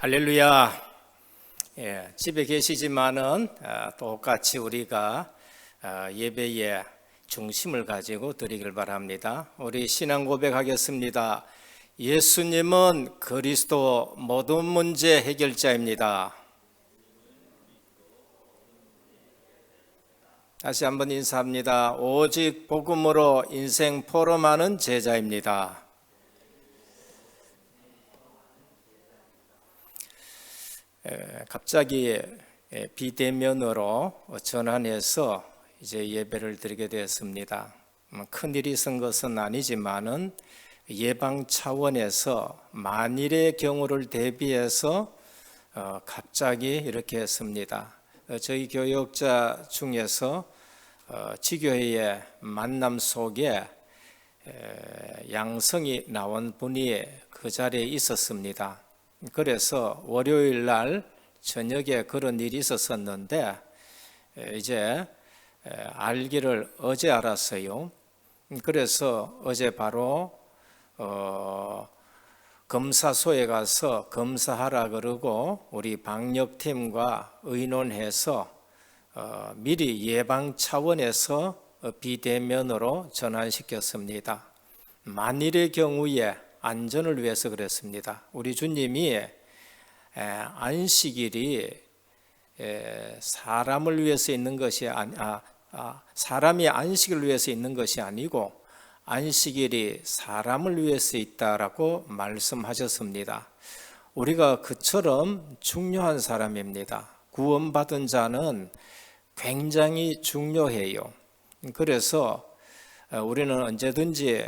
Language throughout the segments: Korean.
할렐루야. 집에 계시지만은 똑같이 우리가 예배의 중심을 가지고 드리길 바랍니다. 우리 신앙 고백하겠습니다. 예수님은 그리스도 모든 문제 해결자입니다. 다시 한번 인사합니다. 오직 복음으로 인생 포럼하는 제자입니다. 갑자기 비대면으로 전환해서 이제 예배를 드리게 되었습니다. 큰 일이 있은 것은 아니지만은 예방 차원에서 만일의 경우를 대비해서 갑자기 이렇게 했습니다. 저희 교역자 중에서 지교회의 만남 속에 양성이 나온 분이 그 자리에 있었습니다. 그래서 월요일 날 저녁에 그런 일이 있었었는데 이제 알기를 어제 알았어요. 그래서 어제 바로 검사소에 가서 검사하라 그러고 우리 방역팀과 의논해서 미리 예방 차원에서 비대면으로 전환시켰습니다. 만일의 경우에 안전을 위해서 그랬습니다. 우리 주님이 안식일이 사람을 위해서 있는 것이 사람이 안식을 위해서 있는 것이 아니고 안식일이 사람을 위해서 있다라고 말씀하셨습니다. 우리가 그처럼 중요한 사람입니다. 구원받은 자는 굉장히 중요해요. 그래서 우리는 언제든지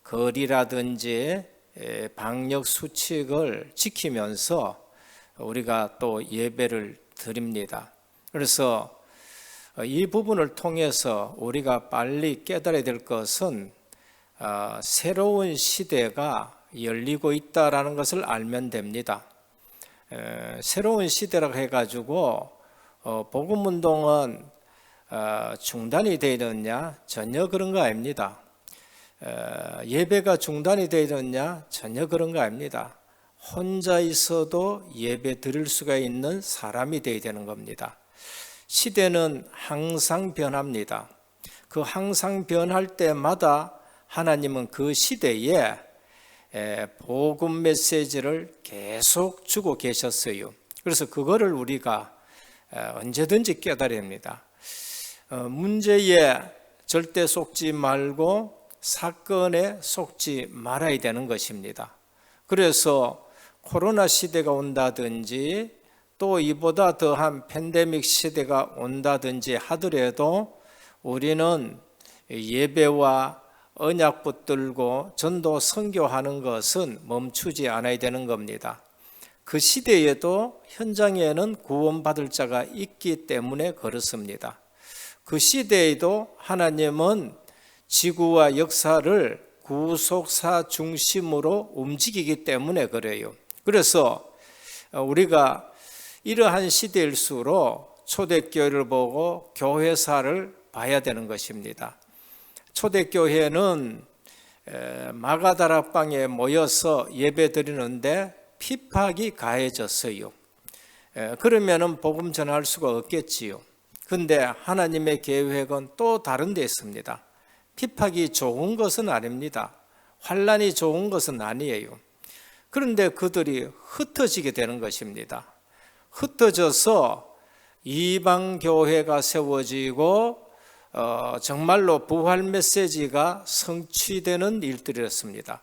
거리라든지 방역 수칙을 지키면서 우리가 또 예배를 드립니다. 그래서 이 부분을 통해서 우리가 빨리 깨달아야 될 것은 새로운 시대가 열리고 있다라는 것을 알면 됩니다. 새로운 시대라고 해가지고 복음운동은 중단이 되어 있느냐? 전혀 그런 거 아닙니다. 예배가 중단이 되어 있느냐? 전혀 그런 거 아닙니다. 혼자 있어도 예배 드릴 수가 있는 사람이 되어야 되는 겁니다. 시대는 항상 변합니다. 그 항상 변할 때마다 하나님은 그 시대에 복음 메시지를 계속 주고 계셨어요. 그래서 그거를 우리가 언제든지 깨달아야 합니다. 문제에 절대 속지 말고 사건에 속지 말아야 되는 것입니다. 그래서 코로나 시대가 온다든지 또 이보다 더한 팬데믹 시대가 온다든지 하더라도 우리는 예배와 언약 붙들고 전도 선교하는 것은 멈추지 않아야 되는 겁니다. 그 시대에도 현장에는 구원받을 자가 있기 때문에 그렇습니다. 그 시대에도 하나님은 지구와 역사를 구속사 중심으로 움직이기 때문에 그래요. 그래서 우리가 이러한 시대일수록 초대교회를 보고 교회사를 봐야 되는 것입니다. 초대교회는 마가다락방에 모여서 예배 드리는데 핍박이 가해졌어요. 그러면은 복음 전할 수가 없겠지요. 근데 하나님의 계획은 또 다른 데 있습니다. 핍박이 좋은 것은 아닙니다. 환난이 좋은 것은 아니에요. 그런데 그들이 흩어지게 되는 것입니다. 흩어져서 이방교회가 세워지고 정말로 부활 메시지가 성취되는 일들이었습니다.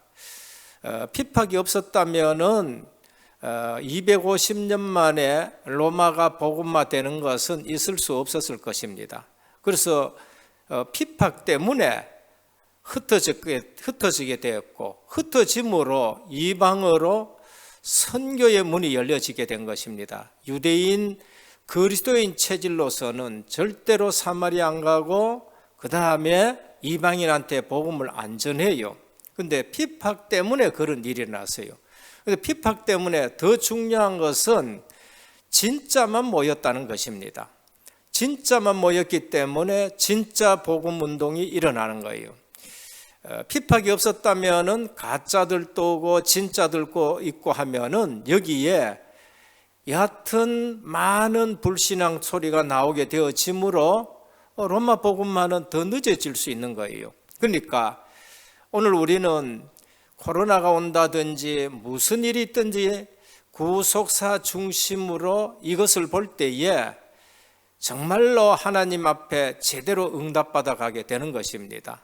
핍박이 없었다면은 250년 만에 로마가 복음화되는 것은 있을 수 없었을 것입니다. 그래서 핍박 때문에 흩어지게 되었고 흩어짐으로 이방으로 선교의 문이 열려지게 된 것입니다. 유대인 그리스도인 체질로서는 절대로 사마리아 안 가고 그 다음에 이방인한테 복음을 안 전해요. 그런데 핍박 때문에 그런 일이 났어요. 근데 핍박 때문에 더 중요한 것은 진짜만 모였다는 것입니다. 진짜만 모였기 때문에 진짜 복음 운동이 일어나는 거예요. 핍박이 없었다면은 가짜들도 오고 진짜들도 있고 하면은 여기에 얕은 많은 불신앙 소리가 나오게 되어지므로 로마 복음만은 더 늦어질 수 있는 거예요. 그러니까 오늘 우리는 코로나가 온다든지 무슨 일이 있든지 구속사 중심으로 이것을 볼 때에 정말로 하나님 앞에 제대로 응답받아 가게 되는 것입니다.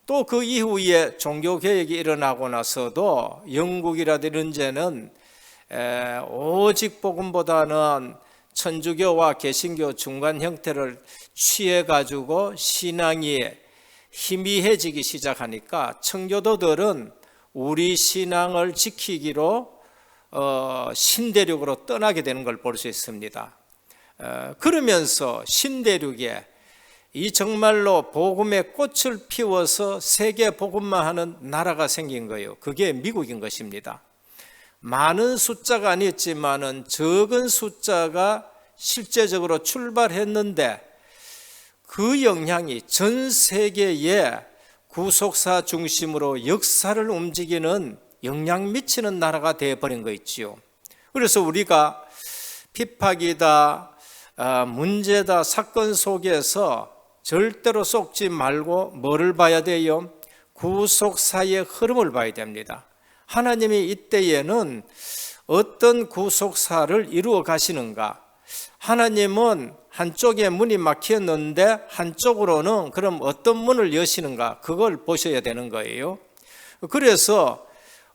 또 그 이후에 종교개혁이 일어나고 나서도 영국이라든지 이런 데는 오직 복음보다는 천주교와 개신교 중간 형태를 취해가지고 신앙이 희미해지기 시작하니까 청교도들은 우리 신앙을 지키기로 신대륙으로 떠나게 되는 걸 볼 수 있습니다. 그러면서 신대륙에 이 정말로 복음의 꽃을 피워서 세계 복음만 하는 나라가 생긴 거예요. 그게 미국인 것입니다. 많은 숫자가 아니었지만은 적은 숫자가 실제적으로 출발했는데 그 영향이 전 세계에 구속사 중심으로 역사를 움직이는 영향 미치는 나라가 되어버린 거 있지요. 그래서 우리가 핍박이다, 문제다, 사건 속에서 절대로 속지 말고 뭐를 봐야 돼요? 구속사의 흐름을 봐야 됩니다. 하나님이 이때에는 어떤 구속사를 이루어 가시는가? 하나님은 한쪽에 문이 막혔는데 한쪽으로는 그럼 어떤 문을 여시는가? 그걸 보셔야 되는 거예요. 그래서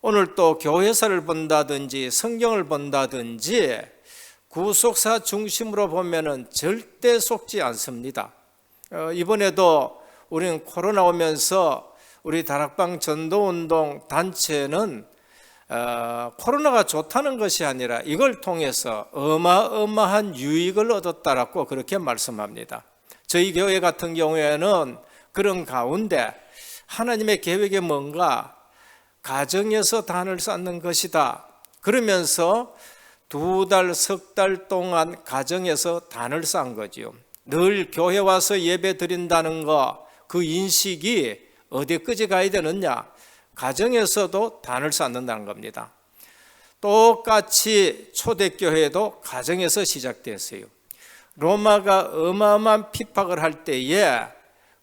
오늘 또 교회사를 본다든지 성경을 본다든지 구속사 중심으로 보면은 절대 속지 않습니다. 이번에도 우리는 코로나 오면서 우리 다락방 전도운동 단체는 코로나가 좋다는 것이 아니라 이걸 통해서 어마어마한 유익을 얻었다라고 그렇게 말씀합니다. 저희 교회 같은 경우에는 그런 가운데 하나님의 계획이 뭔가 가정에서 단을 쌓는 것이다. 그러면서 2달, 석 달 동안 가정에서 단을 쌓은 거지요. 늘 교회 와서 예배 드린다는 거, 그 인식이 어디까지 가야 되느냐? 가정에서도 단을 쌓는다는 겁니다. 똑같이 초대교회도 가정에서 시작됐어요. 로마가 어마어마한 핍박을 할 때에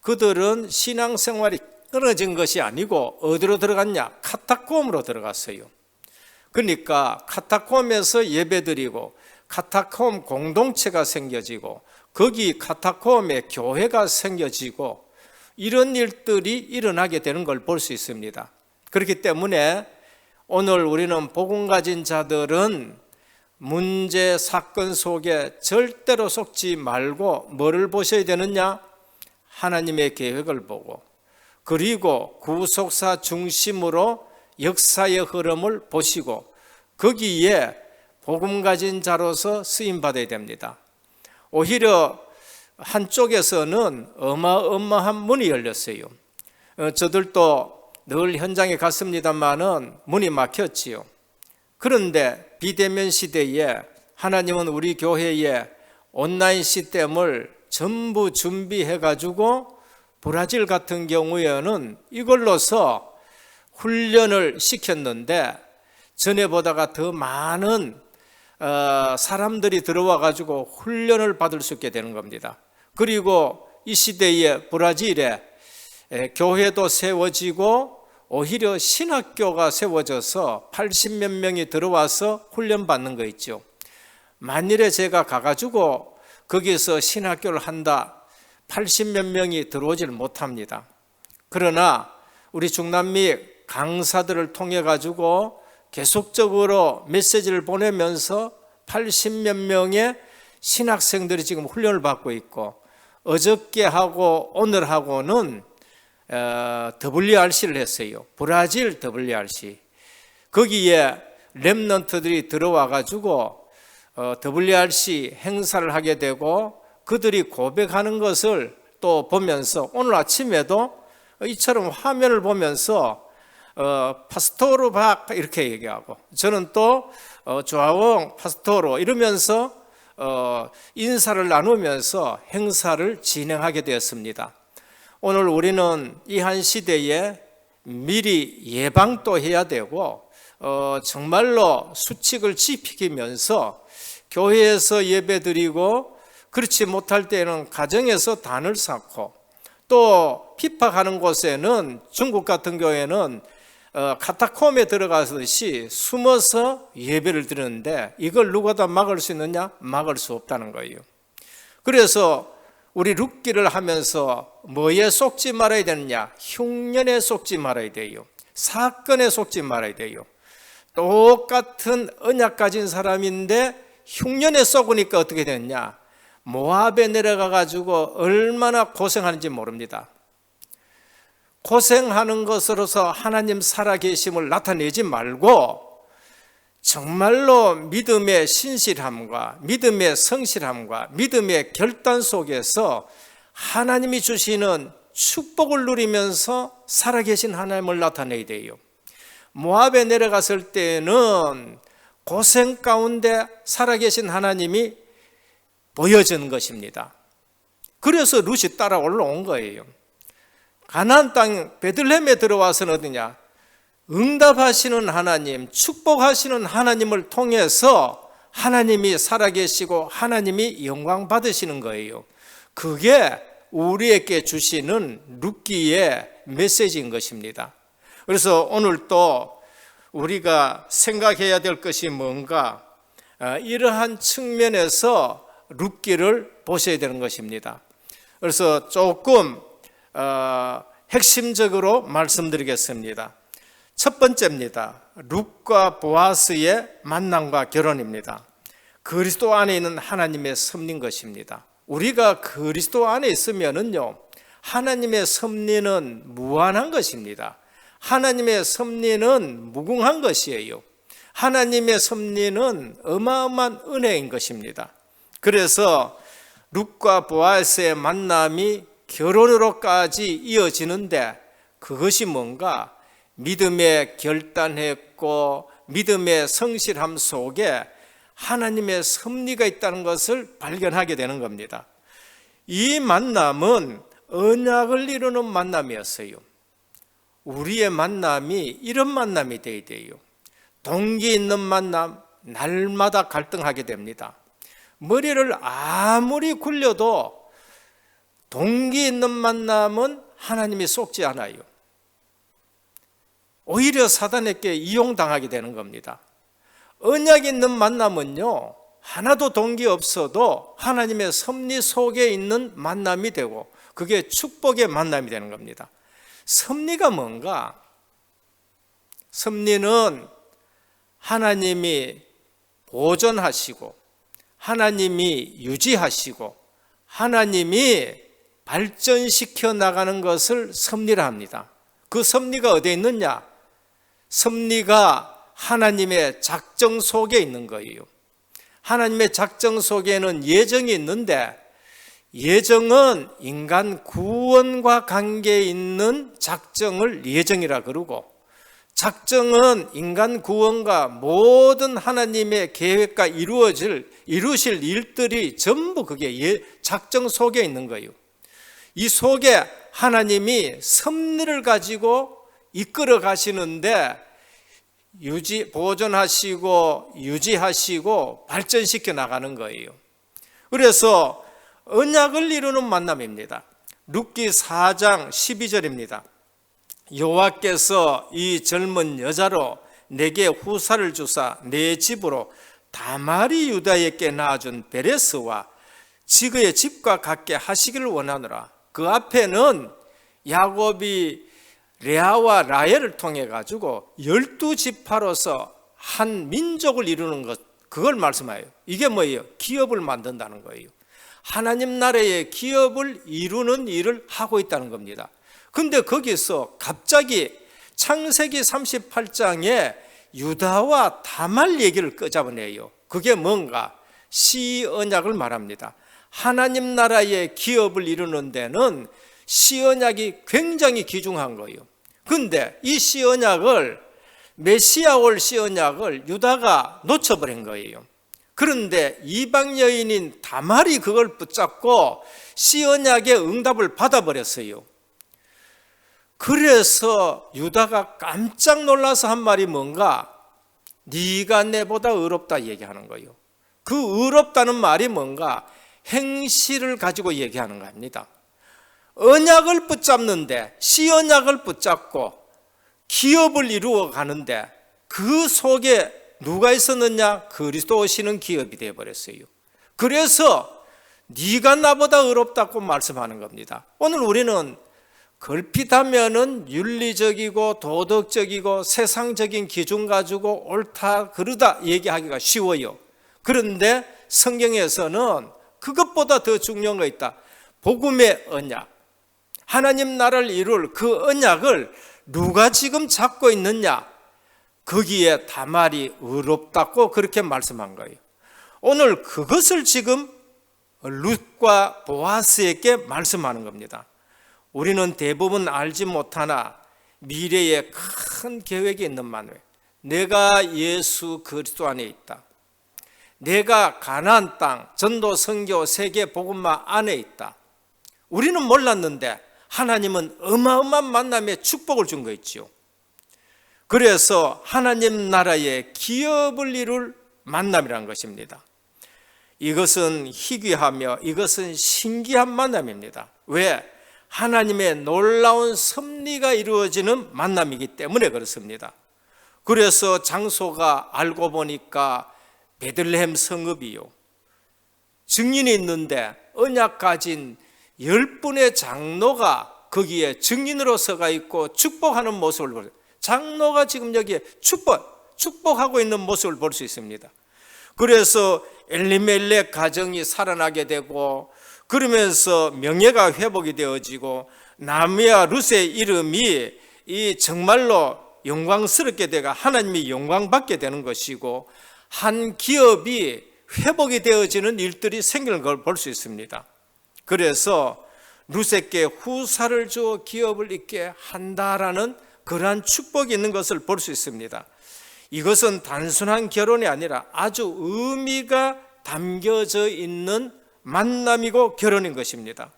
그들은 신앙생활이 끊어진 것이 아니고 어디로 들어갔냐? 카타콤으로 들어갔어요. 그러니까 카타콤에서 예배드리고 카타콤 공동체가 생겨지고 거기 카타콤에 교회가 생겨지고 이런 일들이 일어나게 되는 걸 볼 수 있습니다. 그렇기 때문에 오늘 우리는 복음 가진 자들은 문제 사건 속에 절대로 속지 말고 뭐를 보셔야 되느냐? 하나님의 계획을 보고 그리고 구속사 중심으로 역사의 흐름을 보시고 거기에 복음 가진 자로서 쓰임 받아야 됩니다. 오히려 한쪽에서는 어마어마한 문이 열렸어요. 저들도 늘 현장에 갔습니다마는 문이 막혔지요. 그런데 비대면 시대에 하나님은 우리 교회에 온라인 시스템을 전부 준비해 가지고 브라질 같은 경우에는 이걸로서 훈련을 시켰는데 전에보다가 더 많은 사람들이 들어와 가지고 훈련을 받을 수 있게 되는 겁니다. 그리고 이 시대에 브라질에 교회도 세워지고 오히려 신학교가 세워져서 80몇 명이 들어와서 훈련받는 거 있죠. 만일에 제가 가가지고 거기서 신학교를 한다, 80몇 명이 들어오질 못합니다. 그러나 우리 중남미 강사들을 통해 가지고 계속적으로 메시지를 보내면서 80몇 명의 신학생들이 지금 훈련을 받고 있고 어저께 하고 오늘 하고는 WRC를 했어요. 브라질 WRC. 거기에 렘넌트들이 들어와 가지고 WRC 행사를 하게 되고 그들이 고백하는 것을 또 보면서 오늘 아침에도 이처럼 화면을 보면서 파스토로 박 이렇게 얘기하고 저는 또 조아옹 파스토로 이러면서 인사를 나누면서 행사를 진행하게 되었습니다. 오늘 우리는 이 한 시대에 미리 예방도 해야 되고 정말로 수칙을 지키면서 교회에서 예배드리고, 그렇지 못할 때는 가정에서 단을 쌓고, 또 핍박하는 곳에는 중국 같은 교회는 카타콤에 들어가듯이 숨어서 예배를 드리는데, 이걸 누가 다 막을 수 있느냐? 막을 수 없다는 거예요. 그래서 우리 룻기를 하면서 뭐에 속지 말아야 되느냐? 흉년에 속지 말아야 돼요. 사건에 속지 말아야 돼요. 똑같은 언약 가진 사람인데 흉년에 썩으니까 어떻게 됐냐? 모압에 내려가 가지고 얼마나 고생하는지 모릅니다. 고생하는 것으로서 하나님 살아계심을 나타내지 말고, 정말로 믿음의 신실함과 믿음의 성실함과 믿음의 결단 속에서 하나님이 주시는 축복을 누리면서 살아계신 하나님을 나타내야 돼요. 모압에 내려갔을 때는 고생 가운데 살아계신 하나님이 보여진 것입니다. 그래서 룻이 따라 올라온 거예요. 가나안 땅 베들레헴에 들어와서는 어디냐? 응답하시는 하나님, 축복하시는 하나님을 통해서 하나님이 살아계시고 하나님이 영광 받으시는 거예요. 그게 우리에게 주시는 룻기의 메시지인 것입니다. 그래서 오늘 또 우리가 생각해야 될 것이 뭔가, 이러한 측면에서 룻기를 보셔야 되는 것입니다. 그래서 조금 핵심적으로 말씀드리겠습니다. 첫 번째입니다. 룻과 보아스의 만남과 결혼입니다. 그리스도 안에 있는 하나님의 섭리인 것입니다. 우리가 그리스도 안에 있으면은요, 하나님의 섭리는 무한한 것입니다. 하나님의 섭리는 무궁한 것이에요. 하나님의 섭리는 어마어마한 은혜인 것입니다. 그래서 룻과 보아스의 만남이 결혼으로까지 이어지는데, 그것이 뭔가 믿음에 결단했고 믿음의 성실함 속에 하나님의 섭리가 있다는 것을 발견하게 되는 겁니다. 이 만남은 언약을 이루는 만남이었어요. 우리의 만남이 이런 만남이 되어야 돼요. 동기 있는 만남, 날마다 갈등하게 됩니다. 머리를 아무리 굴려도 동기 있는 만남은 하나님이 속지 않아요. 오히려 사단에게 이용당하게 되는 겁니다. 언약 있는 만남은요, 하나도 동기 없어도 하나님의 섭리 속에 있는 만남이 되고, 그게 축복의 만남이 되는 겁니다. 섭리가 뭔가? 섭리는 하나님이 보존하시고 하나님이 유지하시고 하나님이 발전시켜 나가는 것을 섭리라 합니다. 그 섭리가 어디에 있느냐? 섭리가 하나님의 작정 속에 있는 거예요. 하나님의 작정 속에는 예정이 있는데, 예정은 인간 구원과 관계에 있는 작정을 예정이라 그러고, 작정은 인간 구원과 모든 하나님의 계획과 이루실 일들이 전부 그게 작정 속에 있는 거예요. 이 속에 하나님이 섭리를 가지고 이끌어 가시는데, 보존하시고 유지하시고 발전시켜 나가는 거예요. 그래서 언약을 이루는 만남입니다. 룻기 4장 12절입니다. 여호와께서 이 젊은 여자로 내게 후사를 주사 내 집으로 다말이 유다에게 낳아준 베레스와 지그의 집과 같게 하시기를 원하노라. 그 앞에는 야곱이 레아와 라헬을 통해 가지고 12지파로서 한 민족을 이루는 것, 그걸 말씀해요. 이게 뭐예요? 기업을 만든다는 거예요. 하나님 나라의 기업을 이루는 일을 하고 있다는 겁니다. 근데 거기서 갑자기 창세기 38장에 유다와 다말 얘기를 끄잡아내요. 그게 뭔가? 시언약을 말합니다. 하나님 나라의 기업을 이루는 데는 시언약이 굉장히 귀중한 거예요. 근데 이 시언약을, 메시아 올 시언약을 유다가 놓쳐버린 거예요. 그런데 이방 여인인 다말이 그걸 붙잡고 시언약의 응답을 받아버렸어요. 그래서 유다가 깜짝 놀라서 한 말이 뭔가? 네가 내보다 의롭다 얘기하는 거예요. 그 의롭다는 말이 뭔가 행실을 가지고 얘기하는 겁니다. 언약을 붙잡는데, 시언약을 붙잡고 기업을 이루어 가는데 그 속에 누가 있었느냐? 그리스도 오시는 기업이 되어버렸어요. 그래서 네가 나보다 의롭다고 말씀하는 겁니다. 오늘 우리는 걸핏하면은 윤리적이고 도덕적이고 세상적인 기준 가지고 옳다 그르다 얘기하기가 쉬워요. 그런데 성경에서는 그것보다 더 중요한 거 있다. 복음의 언약, 하나님 나라를 이룰 그 언약을 누가 지금 잡고 있느냐? 거기에 다말이 의롭다고 그렇게 말씀한 거예요. 오늘 그것을 지금 룻과 보아스에게 말씀하는 겁니다. 우리는 대부분 알지 못하나 미래에 큰 계획이 있는 만we, 내가 예수 그리스도 안에 있다. 내가 가나안 땅, 전도, 선교, 세계 복음화 안에 있다. 우리는 몰랐는데 하나님은 어마어마한 만남의 축복을 준 거 있지요. 그래서 하나님 나라의 기업을 이룰 만남이라는 것입니다. 이것은 희귀하며 이것은 신기한 만남입니다. 왜? 하나님의 놀라운 섭리가 이루어지는 만남이기 때문에 그렇습니다. 그래서 장소가 알고 보니까 베들레헴 성읍이요. 증인이 있는데 언약 가진 10분의 장로가 거기에 증인으로 서가 있고 축복하는 모습을 보세요. 장로가 지금 여기에 축복하고 있는 모습을 볼 수 있습니다. 그래서 엘리멜렉 가정이 살아나게 되고 그러면서 명예가 회복이 되어지고 나미와 룻의 이름이 이 정말로 영광스럽게 되가 하나님이 영광받게 되는 것이고 한 기업이 회복이 되어지는 일들이 생기는 걸 볼 수 있습니다. 그래서 룻에게 후사를 주어 기업을 잇게 한다라는 그러한 축복이 있는 것을 볼 수 있습니다. 이것은 단순한 결혼이 아니라 아주 의미가 담겨져 있는 만남이고 결혼인 것입니다.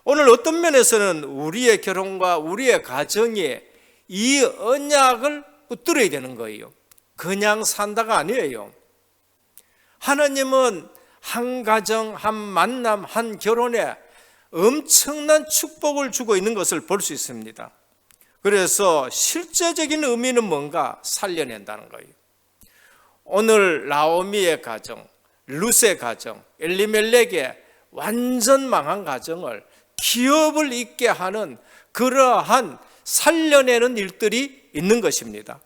오늘 어떤 면에서는 우리의 결혼과 우리의 가정이 이 언약을 붙들어야 되는 거예요. 그냥 산다가 아니에요. 하나님은 한 가정, 한 만남, 한 결혼에 엄청난 축복을 주고 있는 것을 볼 수 있습니다. 그래서 실제적인 의미는 뭔가 살려낸다는 거예요. 오늘 나오미의 가정, 룻의 가정, 엘리멜렉의 완전 망한 가정을 기업을 잇게 하는 그러한 살려내는 일들이 있는 것입니다.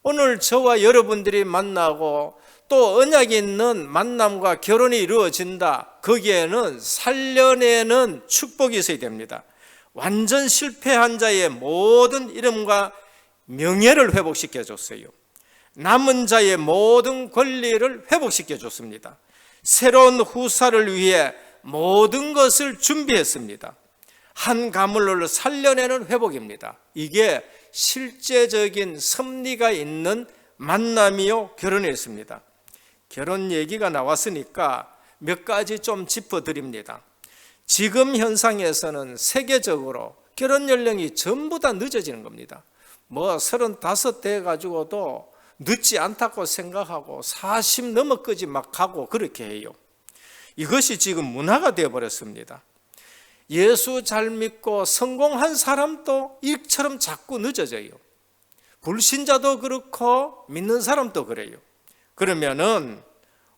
오늘 저와 여러분들이 만나고 또 언약이 있는 만남과 결혼이 이루어진다. 거기에는 살려내는 축복이 있어야 됩니다. 완전 실패한 자의 모든 이름과 명예를 회복시켜 줬어요. 남은 자의 모든 권리를 회복시켜 줬습니다. 새로운 후사를 위해 모든 것을 준비했습니다. 한 가문을 살려내는 회복입니다. 이게 실제적인 섭리가 있는 만남이요 결혼이었습니다. 결혼 얘기가 나왔으니까 몇 가지 좀 짚어드립니다. 지금 현상에서는 세계적으로 결혼 연령이 전부 다 늦어지는 겁니다. 35 돼가지고도 늦지 않다고 생각하고 40 넘어까지 막 가고 그렇게 해요. 이것이 지금 문화가 되어버렸습니다. 예수 잘 믿고 성공한 사람도 이처럼 자꾸 늦어져요. 불신자도 그렇고 믿는 사람도 그래요. 그러면은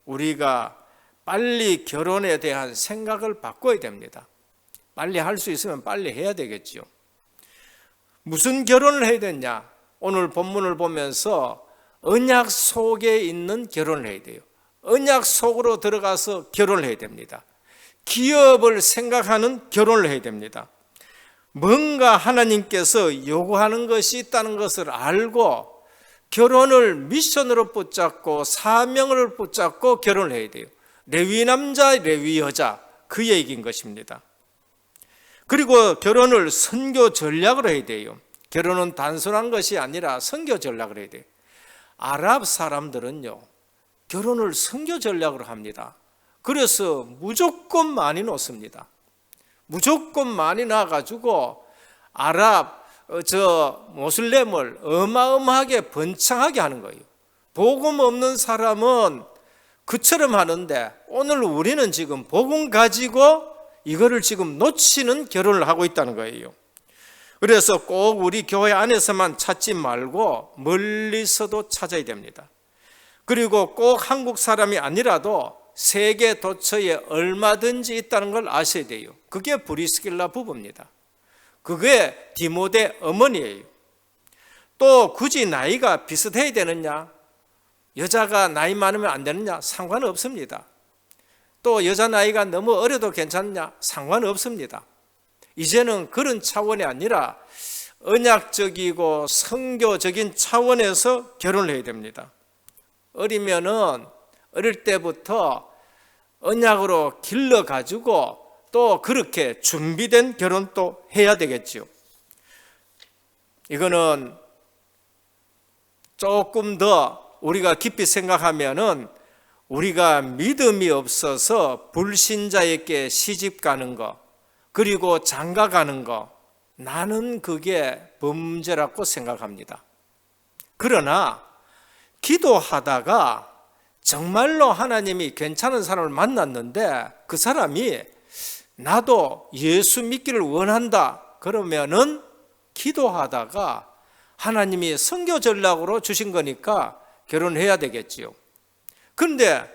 우리가 빨리 결혼에 대한 생각을 바꿔야 됩니다. 빨리 할 수 있으면 빨리 해야 되겠죠. 무슨 결혼을 해야 되냐? 오늘 본문을 보면서 언약 속에 있는 결혼을 해야 돼요. 언약 속으로 들어가서 결혼을 해야 됩니다. 기업을 생각하는 결혼을 해야 됩니다. 뭔가 하나님께서 요구하는 것이 있다는 것을 알고 결혼을 미션으로 붙잡고 사명을 붙잡고 결혼을 해야 돼요. 레위 남자, 레위 여자 그 얘기인 것입니다. 그리고 결혼을 선교 전략으로 해야 돼요. 결혼은 단순한 것이 아니라 선교 전략을 해야 돼요. 아랍 사람들은요 결혼을 선교 전략으로 합니다. 그래서 무조건 많이 놓습니다. 무조건 많이 낳아가지고 아랍 모슬렘을 어마어마하게 번창하게 하는 거예요. 복음 없는 사람은 그처럼 하는데 오늘 우리는 지금 복음 가지고 이거를 지금 놓치는 결혼을 하고 있다는 거예요. 그래서 꼭 우리 교회 안에서만 찾지 말고 멀리서도 찾아야 됩니다. 그리고 꼭 한국 사람이 아니라도 세계 도처에 얼마든지 있다는 걸 아셔야 돼요. 그게 브리스길라 부부입니다. 그게 디모데 어머니예요. 또 굳이 나이가 비슷해야 되느냐? 여자가 나이 많으면 안 되느냐? 상관은 없습니다. 또 여자 나이가 너무 어려도 괜찮냐? 상관은 없습니다. 이제는 그런 차원이 아니라 언약적이고 성교적인 차원에서 결혼을 해야 됩니다. 어리면은 어릴 때부터 언약으로 길러가지고 또 그렇게 준비된 결혼도 해야 되겠죠. 이거는 조금 더 우리가 깊이 생각하면은 우리가 믿음이 없어서 불신자에게 시집 가는 거, 그리고 장가 가는 거, 나는 그게 범죄라고 생각합니다. 그러나 기도하다가 정말로 하나님이 괜찮은 사람을 만났는데 그 사람이 나도 예수 믿기를 원한다 그러면은 기도하다가 하나님이 선교 전략으로 주신 거니까 결혼해야 되겠지요. 그런데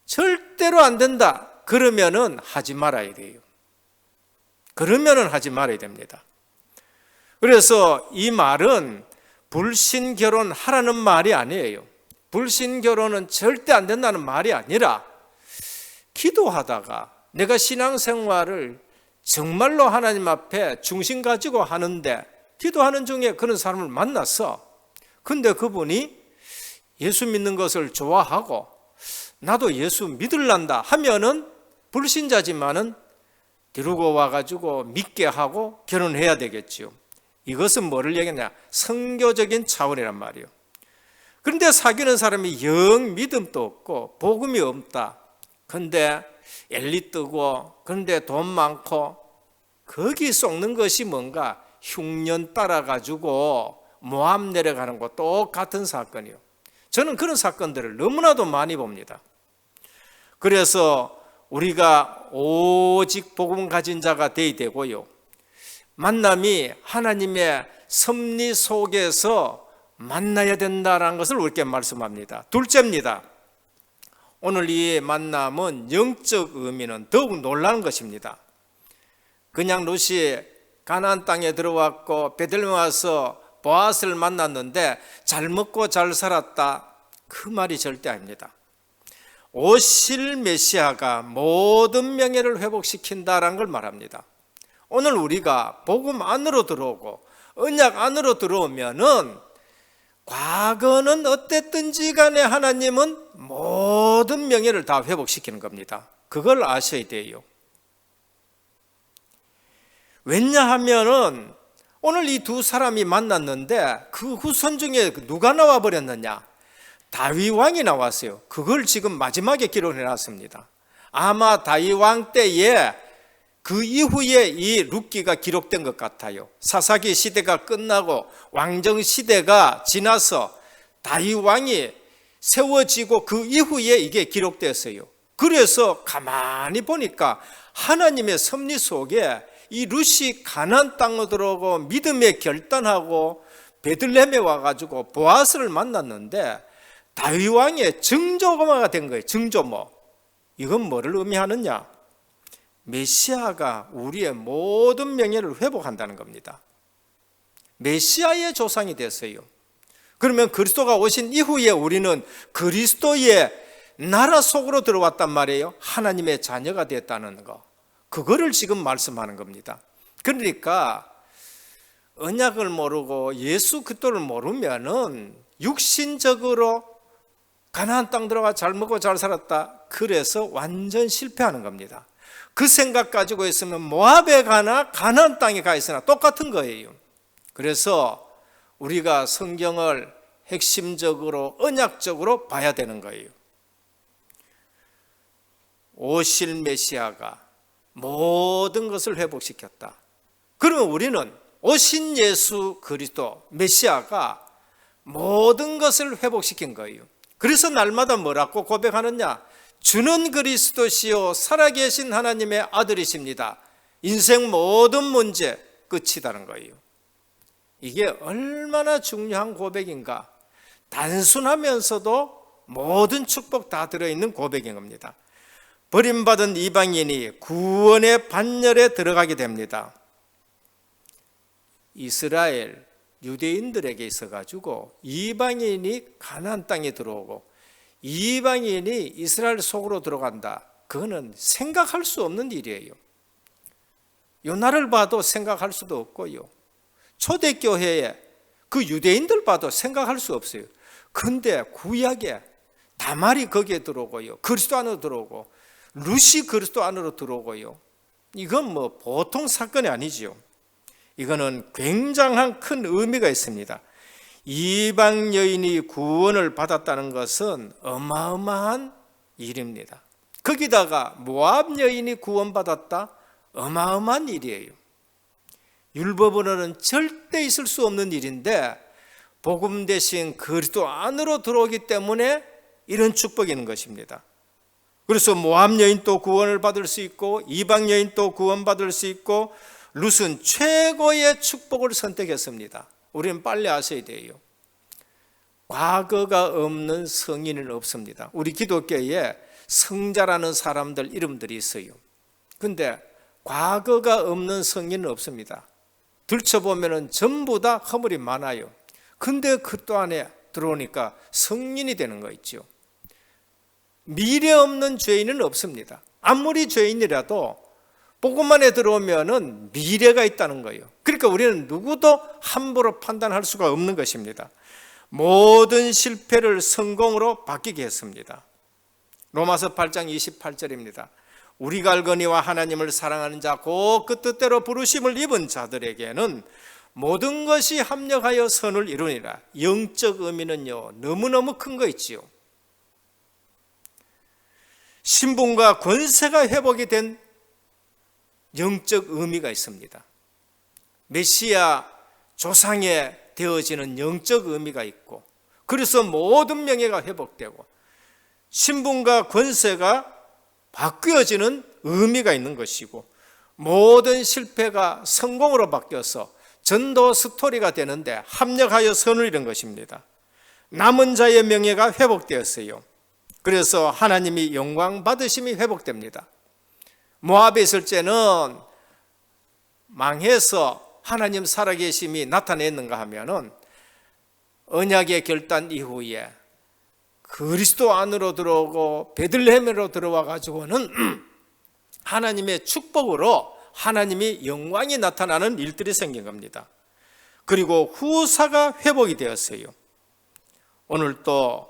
절대로 안 된다 그러면은 하지 말아야 돼요. 그러면은 하지 말아야 됩니다. 그래서 이 말은 불신 결혼하라는 말이 아니에요. 불신 결혼은 절대 안 된다는 말이 아니라 기도하다가 내가 신앙생활을 정말로 하나님 앞에 중심 가지고 하는데 기도하는 중에 그런 사람을 만났어. 근데 그분이 예수 믿는 것을 좋아하고 나도 예수 믿을란다 하면은 불신자지만은 데리고 와가지고 믿게 하고 결혼해야 되겠지요. 이것은 뭐를 얘기하냐? 선교적인 차원이란 말이에요. 그런데 사귀는 사람이 영 믿음도 없고 복음이 없다. 근데 엘리트고 그런데 돈 많고 거기 속는 것이 뭔가 흉년 따라가지고 모함 내려가는 거 똑같은 사건이요. 저는 그런 사건들을 너무나도 많이 봅니다. 그래서 우리가 오직 복음 가진 자가 되어야 되고요. 만남이 하나님의 섭리 속에서 만나야 된다는 것을 우리에게 말씀합니다. 둘째입니다. 오늘 이 만남은 영적 의미는 더욱 놀라운 것입니다. 그냥 롯이 가나안 땅에 들어왔고 베들레헴 와서 보아스를 만났는데 잘 먹고 잘 살았다 그 말이 절대 아닙니다. 오실 메시아가 모든 명예를 회복시킨다라는 걸 말합니다. 오늘 우리가 복음 안으로 들어오고 언약 안으로 들어오면은 과거는 어땠든지 간에 하나님은 모든 명예를 다 회복시키는 겁니다. 그걸 아셔야 돼요. 왜냐하면은 오늘 이 두 사람이 만났는데 그 후손 중에 누가 나와 버렸느냐? 다윗 왕이 나왔어요. 그걸 지금 마지막에 기록해 놨습니다. 아마 다윗 왕 때에 그 이후에 이 룻기가 기록된 것 같아요. 사사기 시대가 끝나고 왕정 시대가 지나서 다윗 왕이 세워지고 그 이후에 이게 기록됐어요. 그래서 가만히 보니까 하나님의 섭리 속에 이 룻이 가나안 땅으로 들어오고 믿음에 결단하고 베들레헴에 와가지고 보아스를 만났는데 다윗 왕의 증조모가 된 거예요. 증조모. 이건 뭐를 의미하느냐? 메시아가 우리의 모든 명예를 회복한다는 겁니다. 메시아의 조상이 됐어요. 그러면 그리스도가 오신 이후에 우리는 그리스도의 나라 속으로 들어왔단 말이에요. 하나님의 자녀가 됐다는 거. 그거를 지금 말씀하는 겁니다. 그러니까 언약을 모르고 예수 그리스도를 모르면은 육신적으로 가나안 땅 들어가 잘 먹고 잘 살았다. 그래서 완전 실패하는 겁니다. 그 생각 가지고 있으면 모압에 가나 가나안 땅에 가 있으나 똑같은 거예요. 그래서 우리가 성경을 핵심적으로 언약적으로 봐야 되는 거예요. 오실 메시아가 모든 것을 회복시켰다. 그러면 우리는 오신 예수 그리스도 메시아가 모든 것을 회복시킨 거예요. 그래서 날마다 뭐라고 고백하느냐? 주는 그리스도시요 살아계신 하나님의 아들이십니다. 인생 모든 문제 끝이다는 거예요. 이게 얼마나 중요한 고백인가. 단순하면서도 모든 축복 다 들어있는 고백인 겁니다. 버림받은 이방인이 구원의 반열에 들어가게 됩니다. 이스라엘 유대인들에게 있어가지고 이방인이 가나안 땅에 들어오고 이방인이 이스라엘 속으로 들어간다. 그거는 생각할 수 없는 일이에요. 요나를 봐도 생각할 수도 없고요. 초대교회에 그 유대인들 봐도 생각할 수 없어요. 그런데 구약에 다말이 거기에 들어오고요. 그리스도 안으로 들어오고 룻이 그리스도 안으로 들어오고요. 이건 뭐 보통 사건이 아니지요. 이거는 굉장한 큰 의미가 있습니다. 이방 여인이 구원을 받았다는 것은 어마어마한 일입니다. 거기다가 모압 여인이 구원받았다? 어마어마한 일이에요. 율법으로는 절대 있을 수 없는 일인데 복음 대신 그리스도 안으로 들어오기 때문에 이런 축복이 있는 것입니다. 그래서 모압 여인도 구원을 받을 수 있고 이방 여인도 구원받을 수 있고 룻은 최고의 축복을 선택했습니다. 우리는 빨리 아셔야 돼요. 과거가 없는 성인은 없습니다. 우리 기독교에 성자라는 사람들 이름들이 있어요. 근데 과거가 없는 성인은 없습니다. 들춰보면 전부 다 허물이 많아요. 근데 그또 안에 들어오니까 성인이 되는 거 있죠. 미래 없는 죄인은 없습니다. 아무리 죄인이라도 복음만에 들어오면은 미래가 있다는 거예요. 그러니까 우리는 누구도 함부로 판단할 수가 없는 것입니다. 모든 실패를 성공으로 바뀌게 했습니다. 로마서 8장 28절입니다. 우리가 알거니와 하나님을 사랑하는 자 곧 그 뜻대로 부르심을 입은 자들에게는 모든 것이 합력하여 선을 이루니라. 영적 의미는요 너무너무 큰 거 있지요. 신분과 권세가 회복이 된 영적 의미가 있습니다. 메시아 조상에 되어지는 영적 의미가 있고 그래서 모든 명예가 회복되고 신분과 권세가 바뀌어지는 의미가 있는 것이고 모든 실패가 성공으로 바뀌어서 전도 스토리가 되는데 합력하여 선을 이룬 것입니다. 남은 자의 명예가 회복되었어요. 그래서 하나님이 영광 받으심이 회복됩니다. 모압에 있을 때는 망해서 하나님 살아계심이 나타냈는가 하면은 언약의 결단 이후에 그리스도 안으로 들어오고 베들레헴으로 들어와 가지고는 하나님의 축복으로 하나님이 영광이 나타나는 일들이 생긴 겁니다. 그리고 후사가 회복이 되었어요. 오늘 또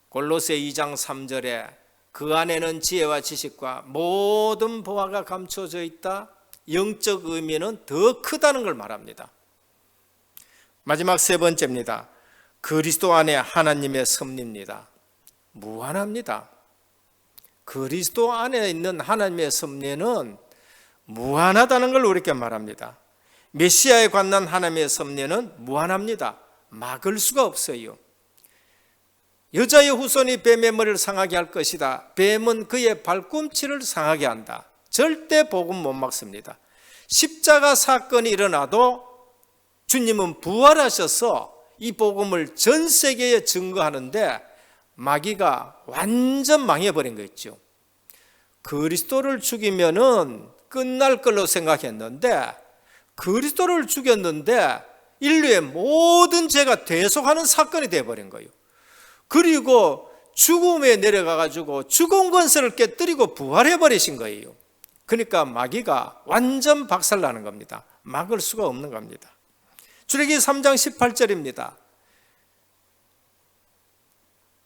골로새 2장 3절에 그 안에는 지혜와 지식과 모든 보화가 감춰져 있다. 영적 의미는 더 크다는 걸 말합니다. 마지막 세 번째입니다. 그리스도 안에 하나님의 섭리입니다. 무한합니다. 그리스도 안에 있는 하나님의 섭리는 무한하다는 걸 우리에게 말합니다. 메시아에 관한 하나님의 섭리는 무한합니다. 막을 수가 없어요. 여자의 후손이 뱀의 머리를 상하게 할 것이다. 뱀은 그의 발꿈치를 상하게 한다. 절대 복음 못 막습니다. 십자가 사건이 일어나도 주님은 부활하셔서 이 복음을 전 세계에 증거하는데 마귀가 완전 망해버린 거 있죠. 그리스도를 죽이면은 끝날 걸로 생각했는데 그리스도를 죽였는데 인류의 모든 죄가 대속하는 사건이 되어버린 거예요. 그리고 죽음에 내려가가지고 죽은 권세를 깨뜨리고 부활해버리신 거예요. 그러니까 마귀가 완전 박살나는 겁니다. 막을 수가 없는 겁니다. 출애기 3장 18절입니다.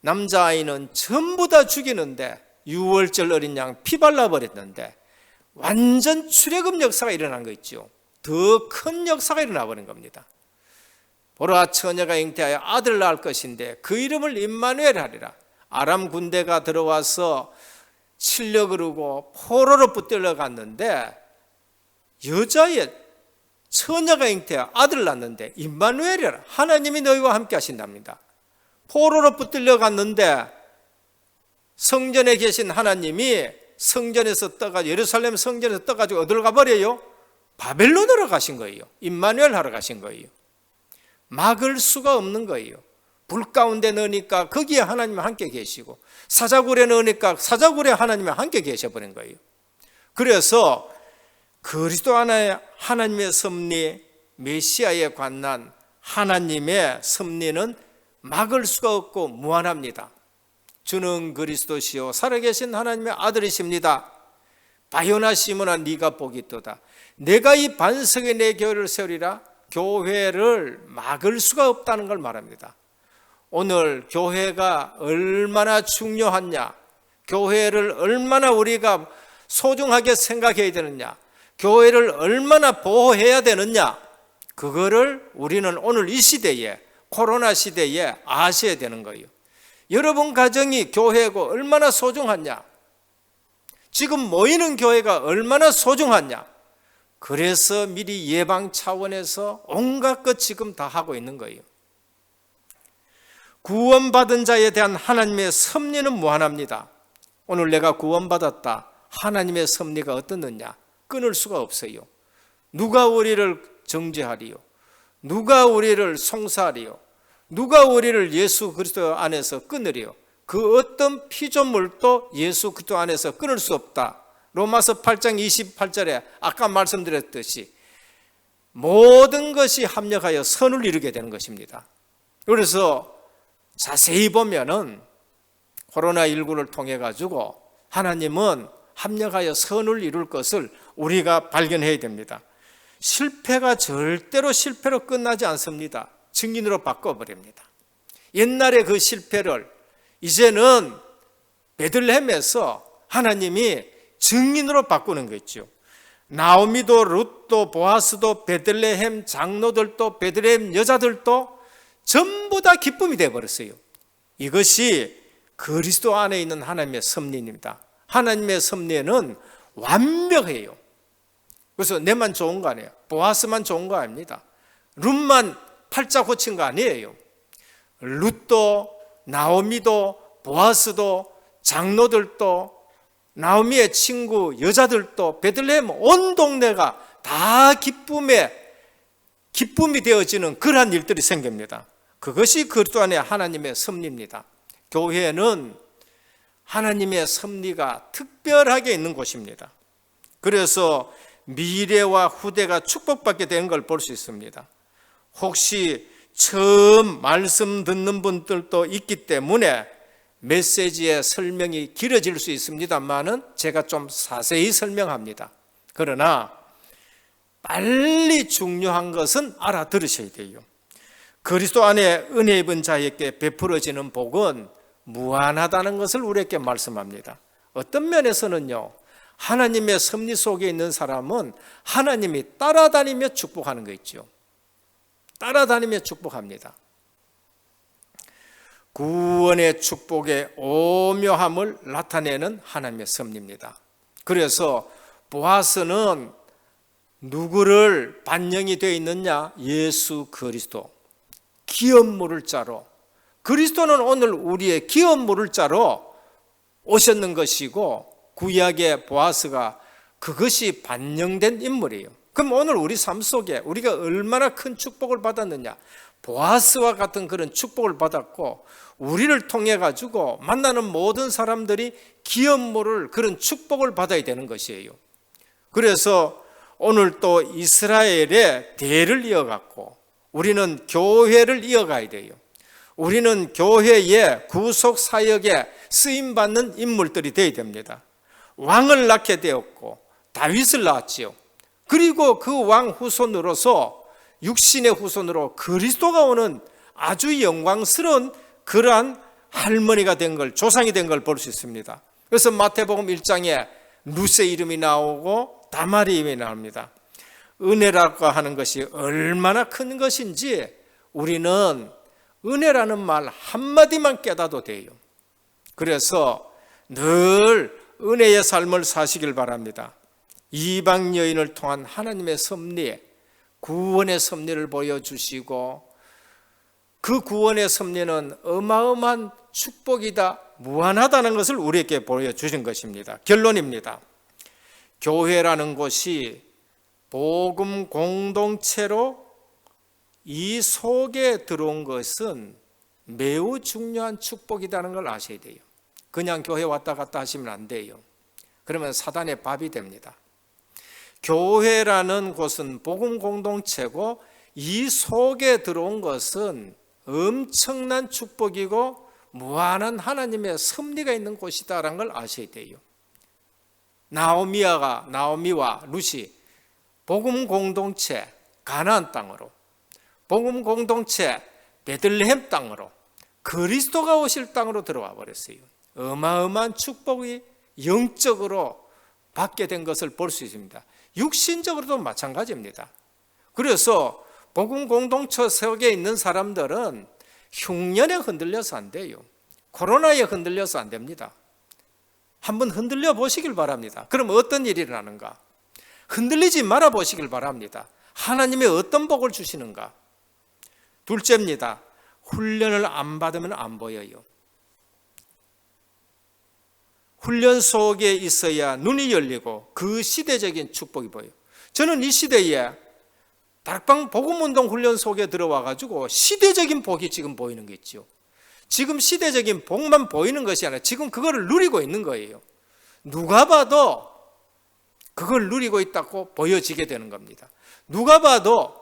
남자아이는 전부 다 죽이는데 6월절 어린 양 피 발라버렸는데 완전 출애굽 역사가 일어난 거 있죠. 더 큰 역사가 일어나 버린 겁니다. 보라 처녀가 잉태하여 아들을 낳을 것인데 그 이름을 임마누엘 하리라. 아람 군대가 들어와서 치려 그러고 포로로 붙들려 갔는데 여자의 처녀가 잉태해 아들을 낳는데 임마누엘이라 하나님이 너희와 함께 하신답니다. 포로로 붙들려 갔는데 성전에 계신 하나님이 성전에서 떠가지고 예루살렘 성전에서 떠가지고 어디로 가버려요? 바벨론으로 가신 거예요. 임마누엘 하러 가신 거예요. 막을 수가 없는 거예요. 불 가운데 넣으니까 거기에 하나님이 함께 계시고 사자굴에 넣으니까 사자굴에 하나님이 함께 계셔버린 거예요. 그래서 그리스도 안에 하나님의 섭리, 메시아의 관난, 하나님의 섭리는 막을 수가 없고 무한합니다. 주는 그리스도시요 살아계신 하나님의 아들이십니다. 바요나 시몬아 네가 복이 있도다. 내가 이 반석에 내 교회를 세우리라. 교회를 막을 수가 없다는 걸 말합니다. 오늘 교회가 얼마나 중요하냐, 교회를 얼마나 우리가 소중하게 생각해야 되느냐, 교회를 얼마나 보호해야 되느냐, 그거를 우리는 오늘 이 시대에, 코로나 시대에 아셔야 되는 거예요. 여러분 가정이 교회고 얼마나 소중하냐, 지금 모이는 교회가 얼마나 소중하냐, 그래서 미리 예방 차원에서 온갖 것 지금 다 하고 있는 거예요. 구원받은 자에 대한 하나님의 섭리는 무한합니다. 오늘 내가 구원받았다. 하나님의 섭리가 어떻느냐? 끊을 수가 없어요. 누가 우리를 정죄하리요? 누가 우리를 송사하리요? 누가 우리를 예수 그리스도 안에서 끊으리요? 그 어떤 피조물도 예수 그리스도 안에서 끊을 수 없다. 로마서 8장 28절에 아까 말씀드렸듯이 모든 것이 합력하여 선을 이루게 되는 것입니다. 그래서 자세히 보면은 코로나19를 통해 가지고 하나님은 합력하여 선을 이룰 것을 우리가 발견해야 됩니다. 실패가 절대로 실패로 끝나지 않습니다. 증인으로 바꿔버립니다. 옛날에 그 실패를 이제는 베들레헴에서 하나님이 증인으로 바꾸는 거죠. 나오미도 룻도 보아스도 베들레헴 장로들도 베들레헴 여자들도 전부 다 기쁨이 되어버렸어요. 이것이 그리스도 안에 있는 하나님의 섭리입니다. 하나님의 섭리는 완벽해요. 그래서 내만 좋은 거 아니에요. 보아스만 좋은 거 아닙니다. 룻만 팔자 고친 거 아니에요. 룻도 나오미도 보아스도 장로들도 나오미의 친구 여자들도 베들레헴 온 동네가 다 기쁨이 되어지는 그러한 일들이 생깁니다. 그것이 그리스도 안에 하나님의 섭리입니다. 교회는 하나님의 섭리가 특별하게 있는 곳입니다. 그래서 미래와 후대가 축복받게 된 걸 볼 수 있습니다. 혹시 처음 말씀 듣는 분들도 있기 때문에 메시지의 설명이 길어질 수 있습니다만은 제가 좀 자세히 설명합니다. 그러나 빨리 중요한 것은 알아들으셔야 돼요. 그리스도 안에 은혜 입은 자에게 베풀어지는 복은 무한하다는 것을 우리에게 말씀합니다. 어떤 면에서는요, 하나님의 섭리 속에 있는 사람은 하나님이 따라다니며 축복하는 거 있죠. 따라다니며 축복합니다. 구원의 축복의 오묘함을 나타내는 하나님의 섭리입니다. 그래서 보아스는 누구를 반영이 되어 있느냐? 예수 그리스도, 기업 물을 자로. 그리스도는 오늘 우리의 기업 물을 자로 오셨는 것이고 구약의 보아스가 그것이 반영된 인물이에요. 그럼 오늘 우리 삶 속에 우리가 얼마나 큰 축복을 받았느냐? 보아스와 같은 그런 축복을 받았고 우리를 통해 가지고 만나는 모든 사람들이 기업물을 그런 축복을 받아야 되는 것이에요. 그래서 오늘 또 이스라엘의 대를 이어갔고 우리는 교회를 이어가야 돼요. 우리는 교회의 구속 사역에 쓰임받는 인물들이 되어야 됩니다. 왕을 낳게 되었고 다윗을 낳았지요. 그리고 그 왕 후손으로서 육신의 후손으로 그리스도가 오는 아주 영광스러운 그러한 할머니가 된 걸, 조상이 된 걸 볼 수 있습니다. 그래서 마태복음 1장에 룻의 이름이 나오고 다말의 이름이 나옵니다. 은혜라고 하는 것이 얼마나 큰 것인지 우리는 은혜라는 말 한마디만 깨닫도 돼요. 그래서 늘 은혜의 삶을 사시길 바랍니다. 이방 여인을 통한 하나님의 섭리, 구원의 섭리를 보여주시고 그 구원의 섭리는 어마어마한 축복이다, 무한하다는 것을 우리에게 보여주신 것입니다. 결론입니다. 교회라는 곳이 복음 공동체로 이 속에 들어온 것은 매우 중요한 축복이라는 걸 아셔야 돼요. 그냥 교회 왔다 갔다 하시면 안 돼요. 그러면 사단의 밥이 됩니다. 교회라는 곳은 복음 공동체고 이 속에 들어온 것은 엄청난 축복이고 무한한 하나님의 섭리가 있는 곳이다라는 걸 아셔야 돼요. 나오미와 룻이 복음 공동체 가나안 땅으로, 복음 공동체 베들레헴 땅으로, 그리스도가 오실 땅으로 들어와 버렸어요. 어마어마한 축복이 영적으로 받게 된 것을 볼 수 있습니다. 육신적으로도 마찬가지입니다. 그래서 복음 공동체 속에 있는 사람들은 흉년에 흔들려서 안 돼요. 코로나에 흔들려서 안 됩니다. 한번 흔들려 보시길 바랍니다. 그럼 어떤 일이 일어나는가? 흔들리지 말아 보시길 바랍니다. 하나님의 어떤 복을 주시는가? 둘째입니다. 훈련을 안 받으면 안 보여요. 훈련 속에 있어야 눈이 열리고 그 시대적인 축복이 보여요. 저는 이 시대에 다락방 복음운동 훈련 속에 들어와 가지고 시대적인 복이 지금 보이는 게 있죠. 지금 시대적인 복만 보이는 것이 아니라 지금 그거를 누리고 있는 거예요. 누가 봐도 그걸 누리고 있다고 보여지게 되는 겁니다. 누가 봐도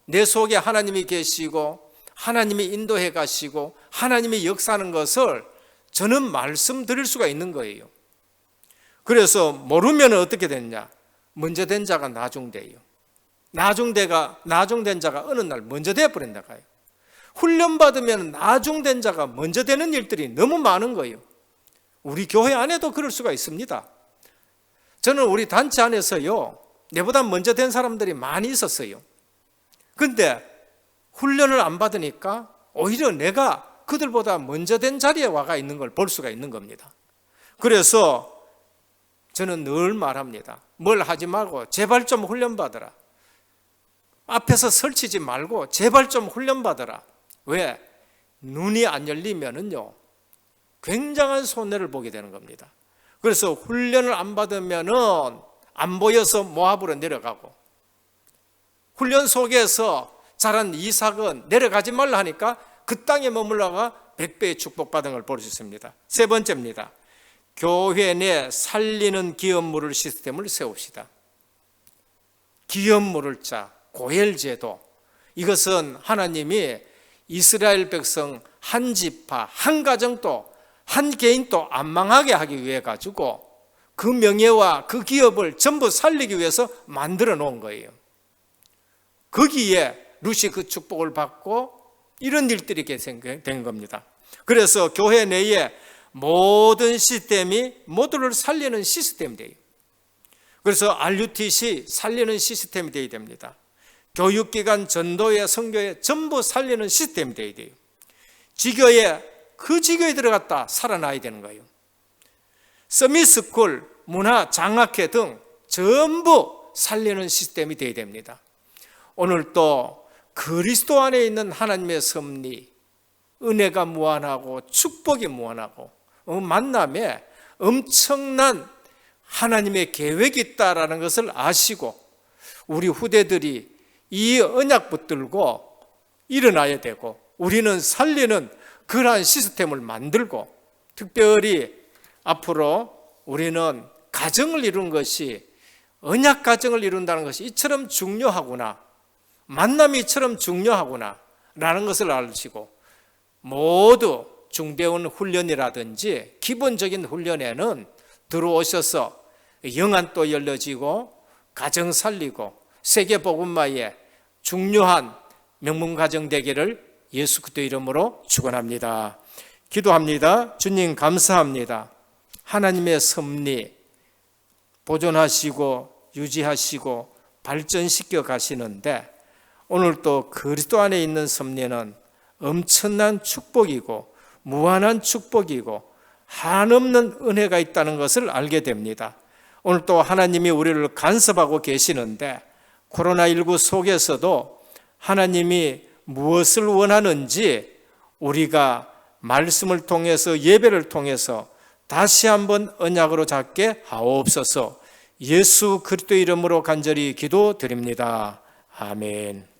내 속에 하나님이 계시고 하나님이 인도해 가시고 하나님이 역사하는 것을 저는 말씀드릴 수가 있는 거예요. 그래서 모르면 어떻게 됐냐? 먼저 된 자가 나중돼요. 나중된 자가 어느 날 먼저 되어버린다 가요. 훈련받으면 나중된 자가 먼저 되는 일들이 너무 많은 거예요. 우리 교회 안에도 그럴 수가 있습니다. 저는 우리 단체 안에서요, 내보다 먼저 된 사람들이 많이 있었어요. 근데 훈련을 안 받으니까 오히려 내가 그들보다 먼저 된 자리에 와가 있는 걸 볼 수가 있는 겁니다. 그래서 저는 늘 말합니다. 뭘 하지 말고 제발 좀 훈련받아라. 앞에서 설치지 말고 제발 좀 훈련받아라. 왜? 눈이 안 열리면은요, 굉장한 손해를 보게 되는 겁니다. 그래서 훈련을 안 받으면은 안 보여서 모압으로 내려가고, 훈련 속에서 자란 이삭은 내려가지 말라 하니까 그 땅에 머물러가 100배의 축복받은 걸 볼 수 있습니다. 세 번째입니다. 교회 내 살리는 기업물을 시스템을 세웁시다. 기업물을 자, 고엘제도, 이것은 하나님이 이스라엘 백성 한 지파, 한 가정도, 한 개인도 안 망하게 하기 위해 가지고 그 명예와 그 기업을 전부 살리기 위해서 만들어 놓은 거예요. 거기에 룻이 그 축복을 받고 이런 일들이 된 겁니다. 그래서 교회 내에 모든 시스템이 모두를 살리는 시스템이 돼요. 그래서 RUTC 살리는 시스템이 되어야 됩니다. 교육기관, 전도회, 선교회 전부 살리는 시스템이 되어야 돼요. 지교에 그 지교에 들어갔다 살아나야 되는 거예요. 서밋스쿨, 문화, 장학회 등 전부 살리는 시스템이 되어야 됩니다. 오늘 또 그리스도 안에 있는 하나님의 섭리, 은혜가 무한하고 축복이 무한하고 만남에 엄청난 하나님의 계획이 있다라는 것을 아시고 우리 후대들이 이 언약 붙들고 일어나야 되고 우리는 살리는 그러한 시스템을 만들고 특별히 앞으로 우리는 가정을 이룬 것이 언약 가정을 이룬다는 것이 이처럼 중요하구나, 만남이 이처럼 중요하구나 라는 것을 아시고 모두 중대원 훈련이라든지 기본적인 훈련에는 들어오셔서 영안도 열려지고 가정 살리고 세계복음화에 중요한 명문가정 되기를 예수 그리스도 이름으로 축원합니다. 기도합니다. 주님 감사합니다. 하나님의 섭리 보존하시고 유지하시고 발전시켜 가시는데 오늘 또 그리스도 안에 있는 섭리는 엄청난 축복이고 무한한 축복이고 한없는 은혜가 있다는 것을 알게 됩니다. 오늘 또 하나님이 우리를 간섭하고 계시는데 코로나19 속에서도 하나님이 무엇을 원하는지 우리가 말씀을 통해서 예배를 통해서 다시 한번 언약으로 잡게 하옵소서. 예수 그리스도 이름으로 간절히 기도드립니다. 아멘.